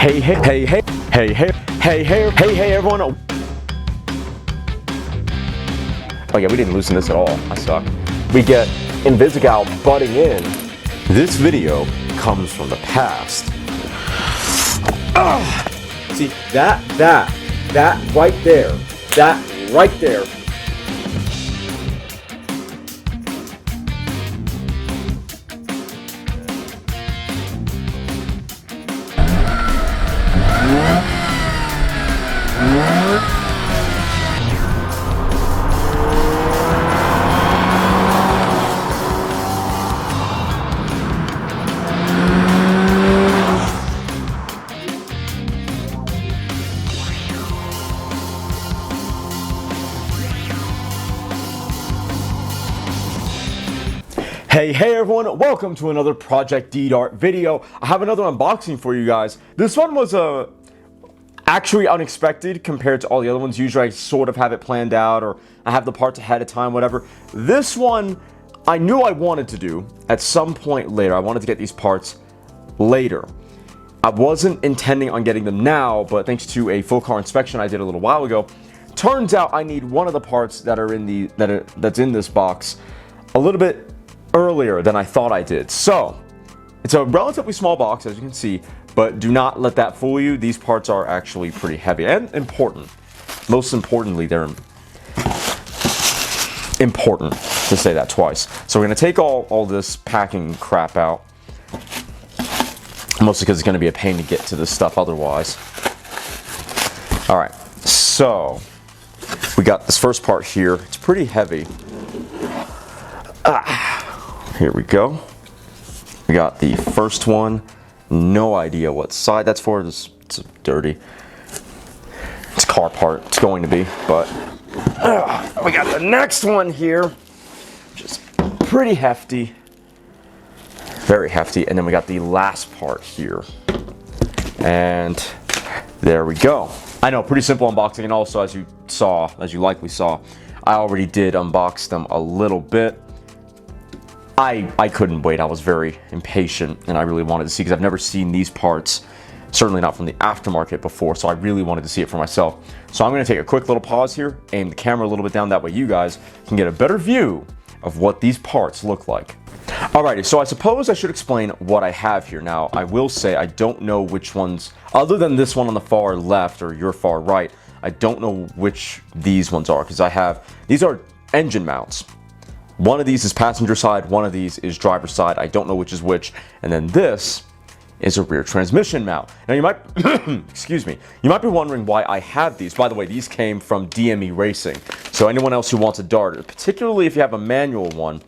Hey everyone. Oh yeah, we didn't loosen this at all. I suck. We get Invisigal butting in. This video comes from the past. See, that right there, that right there. Hey everyone, welcome to another Project D-Dart video. I have another unboxing for you guys. This one was actually unexpected compared to all the other ones. Usually I sort of have it planned out or I have the parts ahead of time, whatever. This one I knew I wanted to do at some point later. I wanted to get these parts later. I wasn't intending on getting them now, but thanks to a full car inspection I did a little while ago, turns out I need one of the parts that are in that's in this box a little bit earlier than I thought I did. So it's a relatively small box, as you can see, but do not let that fool you. These parts are actually pretty heavy and important. Most importantly, they're important, to say that twice. So we're going to take all this packing crap out, mostly because it's going to be a pain to get to this stuff otherwise. All right, so we got this first part here. It's pretty heavy. Here we go. We got the first one. No idea what side that's for. It's dirty. It's a car part. It's going to be, but we got the next one here, which is pretty hefty. Very hefty. And then we got the last part here. And there we go. I know, pretty simple unboxing. And also, as you likely saw, I already did unbox them a little bit. I couldn't wait. I was very impatient and I really wanted to see, because I've never seen these parts, certainly not from the aftermarket before, so I really wanted to see it for myself. So I'm going to take a quick little pause here, aim the camera a little bit down, that way you guys can get a better view of what these parts look like. Alrighty, so I suppose I should explain what I have here. Now, I will say I don't know which ones, other than this one on the far left or your far right, I don't know which these ones are, because these are engine mounts. One of these is passenger side, one of these is driver side. I don't know which is which. And then this is a rear transmission mount. Now you might, excuse me, you might be wondering why I have these. By the way, these came from Deyeme Racing. So anyone else who wants a Dart, particularly if you have a manual one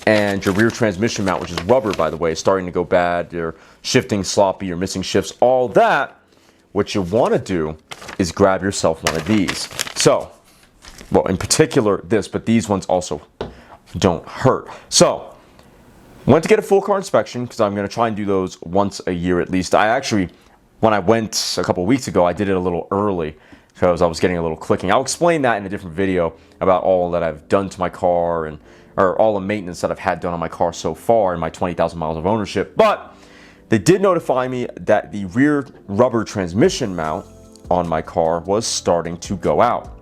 and your rear transmission mount, which is rubber, by the way, is starting to go bad, you're shifting sloppy, you're missing shifts, all that, what you want to do is grab yourself one of these. So, well, in particular this, but these ones also don't hurt. So, went to get a full car inspection, because I'm going to try and do those once a year at least. I actually, when I went a couple weeks ago, I did it a little early because I was getting a little clicking. I'll explain that in a different video about all that I've done to my car, or all the maintenance that I've had done on my car so far in my 20,000 miles of ownership. But they did notify me that the rear rubber transmission mount on my car was starting to go out.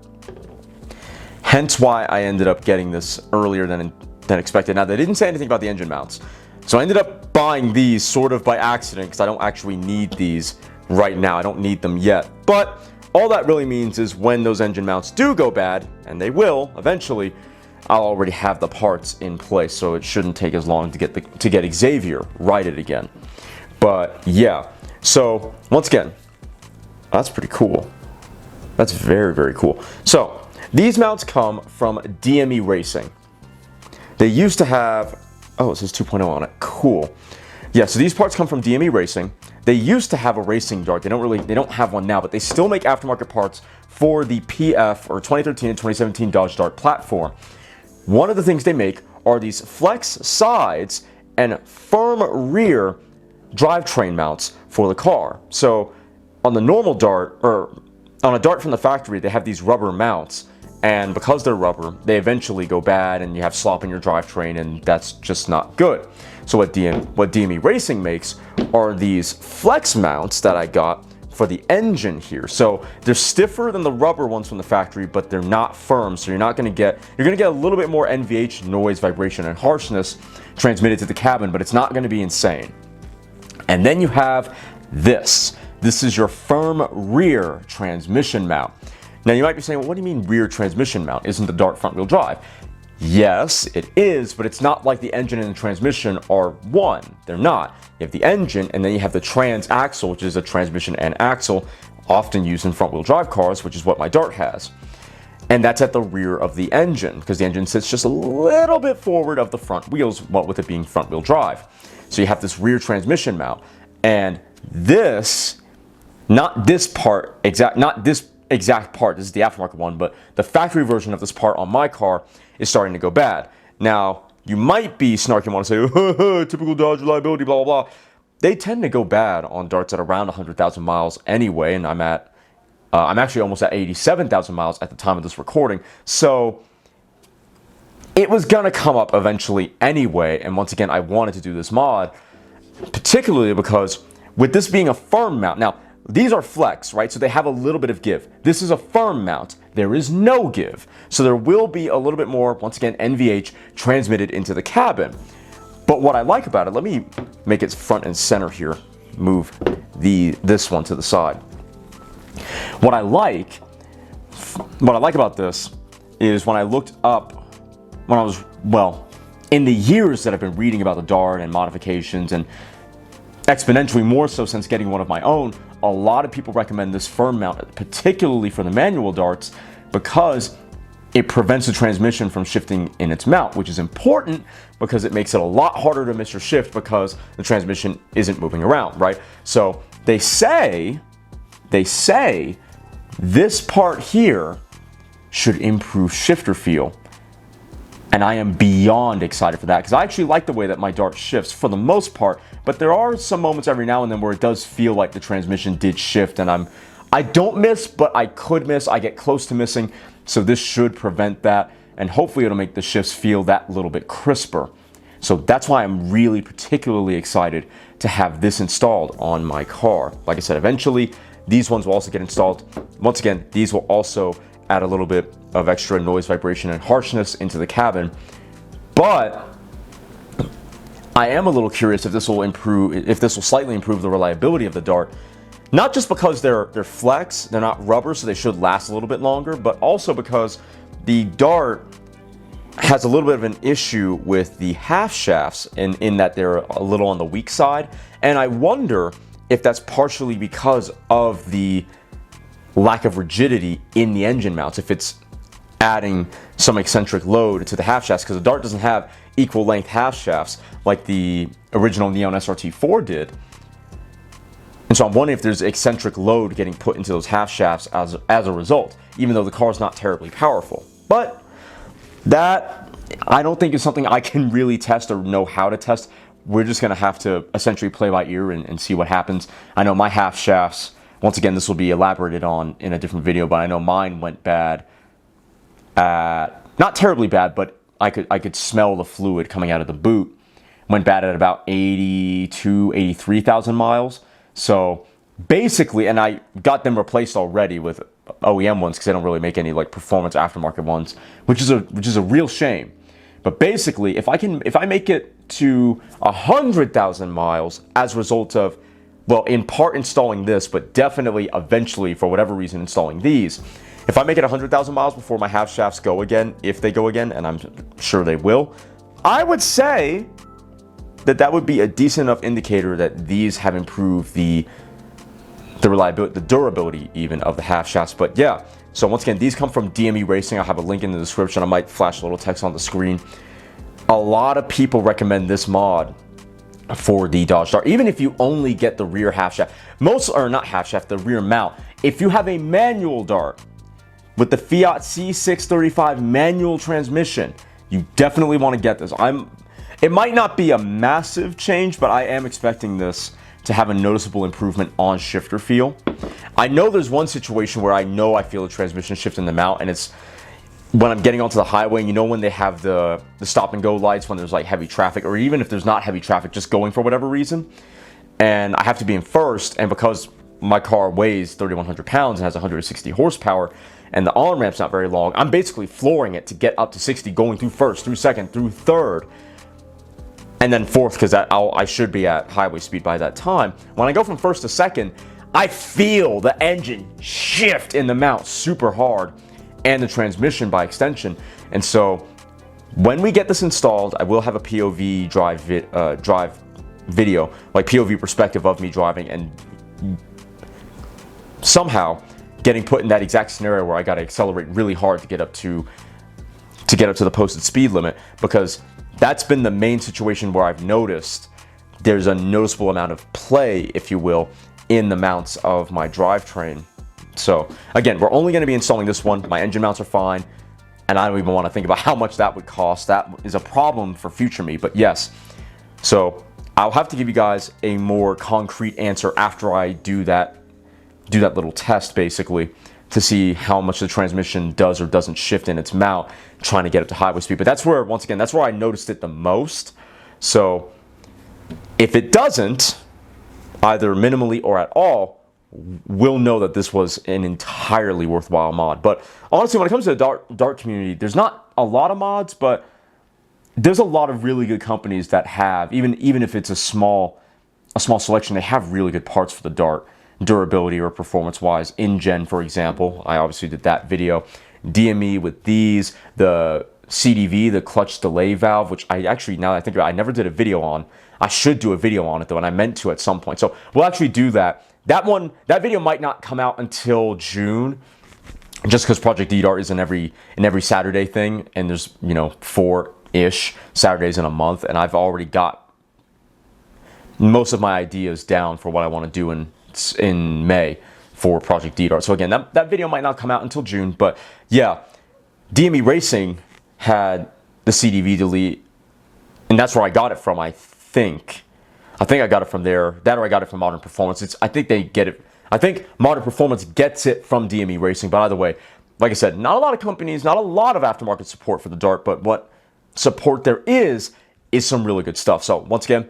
Hence why I ended up getting this earlier than expected. Now, they didn't say anything about the engine mounts. So I ended up buying these sort of by accident, because I don't actually need these right now. I don't need them yet. But all that really means is when those engine mounts do go bad, and they will eventually, I'll already have the parts in place. So it shouldn't take as long to get Xavier righted again. But yeah, so once again, that's pretty cool. That's very, very cool. So these mounts come from Deyeme Racing. They used to have, oh, it says 2.0 on it. Cool. Yeah, so these parts come from Deyeme Racing. They used to have a racing Dart. They don't have one now, but they still make aftermarket parts for the PF or 2013 and 2017 Dodge Dart platform. One of the things they make are these flex sides and firm rear drivetrain mounts for the car. So on the normal Dart, or on a Dart from the factory, they have these rubber mounts. And because they're rubber, they eventually go bad and you have slop in your drivetrain, and that's just not good. So what Deyeme Racing makes are these flex mounts that I got for the engine here. So they're stiffer than the rubber ones from the factory, but they're not firm. So you're gonna get a little bit more NVH, noise, vibration, and harshness transmitted to the cabin, but it's not gonna be insane. And then you have this. This is your firm rear transmission mount. Now you might be saying, well, what do you mean rear transmission mount? Isn't the Dart front wheel drive? Yes, it is, but it's not like the engine and the transmission are one. They're not. You have the engine, and then you have the transaxle, which is a transmission and axle, often used in front wheel drive cars, which is what my Dart has. And that's at the rear of the engine, because the engine sits just a little bit forward of the front wheels, what with it being front wheel drive. So you have this rear transmission mount, and this, not this exact part, this is the aftermarket one, but the factory version of this part on my car is starting to go bad. Now, you might be snarky and want to say, typical Dodge reliability, blah, blah, blah. They tend to go bad on Darts at around 100,000 miles anyway, and I'm actually almost at 87,000 miles at the time of this recording. So it was gonna come up eventually anyway, and once again, I wanted to do this mod, particularly because with this being a firm mount, now, these are flex, right? So they have a little bit of give. This is a firm mount. There is no give. So there will be a little bit more, once again, NVH transmitted into the cabin. But what I like about it, let me make it front and center here. Move this one to the side. What I like about this is when I looked up, when I was, well, in the years that I've been reading about the Dart and modifications, and exponentially more so since getting one of my own, a lot of people recommend this firm mount, particularly for the manual Darts, because it prevents the transmission from shifting in its mount, which is important because it makes it a lot harder to miss your shift because the transmission isn't moving around, right? So they say this part here should improve shifter feel. And I am beyond excited for that because I actually like the way that my Dart shifts for the most part, but there are some moments every now and then where it does feel like the transmission did shift, and I don't miss, but I could miss. I get close to missing, so this should prevent that, and hopefully it'll make the shifts feel that little bit crisper. So that's why I'm really particularly excited to have this installed on my car. Like I said, eventually these ones will also get installed. Once again, these will also add a little bit of extra noise, vibration, and harshness into the cabin. But I am a little curious if this will slightly improve the reliability of the Dart. Not just because they're flex, they're not rubber, so they should last a little bit longer, but also because the Dart has a little bit of an issue with the half shafts in that they're a little on the weak side. And I wonder if that's partially because of the lack of rigidity in the engine mounts, if it's adding some eccentric load to the half shafts, because the Dart doesn't have equal length half shafts like the original Neon SRT4 did. And so I'm wondering if there's eccentric load getting put into those half shafts as a result, even though the car's not terribly powerful. But that, I don't think is something I can really test or know how to test. We're just gonna have to essentially play by ear and see what happens. I know my half shafts, once again, this will be elaborated on in a different video, but I know mine went bad not terribly bad, but I could smell the fluid coming out of the boot. Went bad at about 83,000 miles. So basically, and I got them replaced already with OEM ones because they don't really make any like performance aftermarket ones, which is a real shame. But basically, if I make it to 100,000 miles as a result of, well, in part installing this, but definitely eventually, for whatever reason, installing these. If I make it 100,000 miles before my half shafts go again, if they go again, and I'm sure they will, I would say that would be a decent enough indicator that these have improved the reliability, the durability even of the half shafts. But yeah, so once again, these come from Deyeme Racing. I'll have a link in the description. I might flash a little text on the screen. A lot of people recommend this mod for the Dodge Dart, even if you only get the rear half shaft. Most are not half shaft, the rear mount. If you have a manual Dart with the Fiat C635 manual transmission, you definitely want to get this. It might not be a massive change, but I am expecting this to have a noticeable improvement on shifter feel. I know there's one situation where I feel a transmission shift in the mount, and it's when I'm getting onto the highway, and you know when they have the stop and go lights when there's like heavy traffic, or even if there's not heavy traffic, just going for whatever reason, and I have to be in first, and because my car weighs 3,100 pounds and has 160 horsepower, and the on-ramp's not very long, I'm basically flooring it to get up to 60, going through first, through second, through third, and then fourth, because I should be at highway speed by that time. When I go from first to second, I feel the engine shift in the mount super hard, and the transmission by extension. And so when we get this installed, I will have a POV drive video, like POV perspective of me driving, and somehow getting put in that exact scenario where I got to accelerate really hard to get up to the posted speed limit, because that's been the main situation where I've noticed there's a noticeable amount of play, if you will, in the mounts of my drivetrain. So again, we're only going to be installing this one. My engine mounts are fine, and I don't even want to think about how much that would cost. That is a problem for future me, but yes. So I'll have to give you guys a more concrete answer after I do that little test, basically, to see how much the transmission does or doesn't shift in its mount, trying to get up to highway speed. But that's where, once again, that's where I noticed it the most. So if it doesn't, either minimally or at all, we'll know that this was an entirely worthwhile mod. But honestly, when it comes to the dart community, there's not a lot of mods, but there's a lot of really good companies that have, even if it's a small selection, they have really good parts for the dart, durability or performance-wise. InGen, for example, I obviously did that video. Deyeme with these, the CDV, the clutch delay valve, which I actually, now that I think about it, I never did a video on. I should do a video on it though, and I meant to at some point. So we'll actually do that. That video might not come out until June, just because Project D-Dart is an every Saturday thing, and there's 4-ish Saturdays in a month, and I've already got most of my ideas down for what I want to do in May for Project D-Dart. So again, that video might not come out until June, but yeah, Deyeme Racing had the CDV delete, and that's where I got it from. I think I got it from there. That, or I got it from Modern Performance. I think they get it. I think Modern Performance gets it from Deyeme Racing. But either way, like I said, not a lot of companies, not a lot of aftermarket support for the Dart, but what support there is some really good stuff. So once again,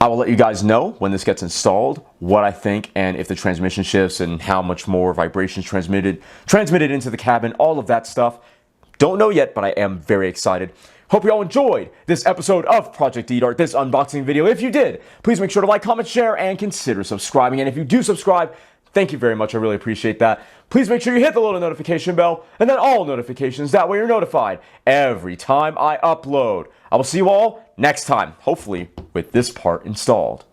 I will let you guys know when this gets installed, what I think, and if the transmission shifts and how much more vibrations transmitted into the cabin, all of that stuff. Don't know yet, but I am very excited. Hope you all enjoyed this episode of Project D-Dart, this unboxing video. If you did, please make sure to like, comment, share, and consider subscribing. And if you do subscribe, thank you very much. I really appreciate that. Please make sure you hit the little notification bell and then all notifications. That way you're notified every time I upload. I will see you all next time, hopefully with this part installed.